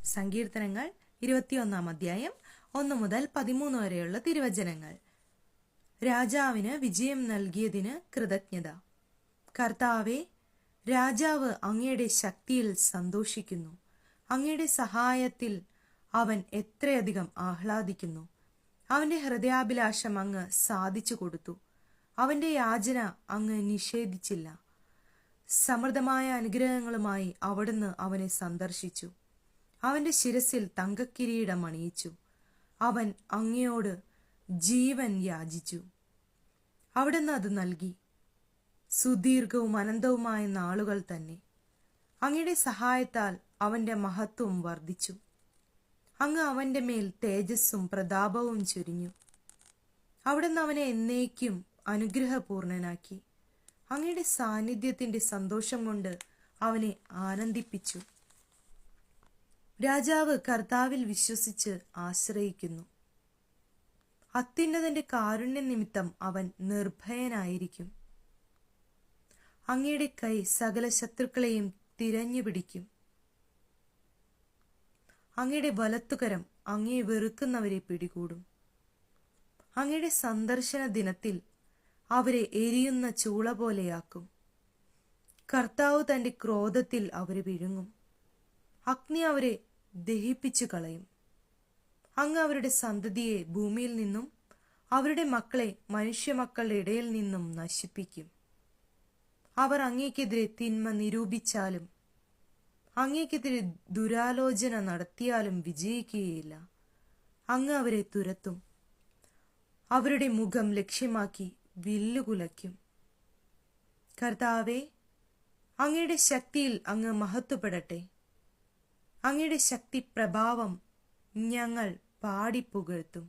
സങ്കീർത്തനങ്ങൾ 21 അധ്യായം 1 മുതൽ 13 വരെയുള്ള തിരുവചനങ്ങൾ. രാജാവിന് വിജയം നൽകിയതിന് കൃതജ്ഞത. കർത്താവേ, രാജാവ് അങ്ങയുടെ ശക്തിയിൽ സന്തോഷിക്കുന്നു. അങ്ങയുടെ സഹായത്തിൽ അവൻ എത്രയധികം ആഹ്ലാദിക്കുന്നു. അവന്റെ ഹൃദയാഭിലാഷം അങ്ങ് സാധിച്ചു കൊടുത്തു. അവന്റെ യാചന അങ്ങ് നിഷേധിച്ചില്ല. സമൃദ്ധമായ അനുഗ്രഹങ്ങളുമായി അവിടുന്ന് അവനെ സന്ദർശിച്ചു. അവന്റെ ശിരസിൽ തങ്കക്കിരീടം അണിയിച്ചു. അവൻ അങ്ങയോട് ജീവൻ യാചിച്ചു. അവിടുന്ന് അത് നൽകി. സുദീർഘവും അനന്തവുമായ നാളുകൾ തന്നെ. അങ്ങയുടെ സഹായത്താൽ അവന്റെ മഹത്വം വർദ്ധിച്ചു. അങ്ങ് അവന്റെ മേൽ തേജസ്സും പ്രതാപവും ചൊരിഞ്ഞു. അവിടുന്ന് അവനെ എന്നേക്കും അനുഗ്രഹപൂർണനാക്കി. അങ്ങയുടെ സാന്നിധ്യത്തിന്റെ സന്തോഷം കൊണ്ട് അവനെ ആനന്ദിപ്പിച്ചു. രാജാവ് കർത്താവിൽ വിശ്വസിച്ച് ആശ്രയിക്കുന്നു. അത്യുന്നതന്റെ കാരുണ്യ നിമിത്തം അവൻ നിർഭയനായിരിക്കും. അങ്ങയുടെ കൈ സകല ശത്രുക്കളെയും തിരഞ്ഞു പിടിക്കും. അങ്ങയുടെ വലത്തുകരം അങ്ങയെ വെറുക്കുന്നവരെ പിടികൂടും. അങ്ങയുടെ സന്ദർശന ദിനത്തിൽ അവരെ എരിയുന്ന ചൂള പോലെയാക്കും. കർത്താവ് തന്റെ ക്രോധത്തിൽ അവരെ വിഴുങ്ങും. അഗ്നി അവരെ ദഹിപ്പിച്ചു കളയും. അങ്ങ് അവരുടെ സന്തതിയെ ഭൂമിയിൽ നിന്നും അവരുടെ മക്കളെ മനുഷ്യമക്കളുടെ ഇടയിൽ നിന്നും നശിപ്പിക്കും. അവർ അങ്ങേക്കെതിരെ തിന്മ നിരൂപിച്ചാലും അങ്ങേക്കെതിരെ ദുരാലോചന നടത്തിയാലും വിജയിക്കുകയില്ല. അങ്ങ് അവരെ തുരത്തും. അവരുടെ മുഖം ലക്ഷ്യമാക്കി വില്ലുകുലയ്ക്കും. കർത്താവേ, അങ്ങയുടെ ശക്തിയിൽ അങ്ങ് മഹത്വപ്പെടട്ടെ. അങ്ങയുടെ ശക്തി പ്രഭാവം ഞങ്ങൾ പാടിപ്പുകഴ്ത്തും.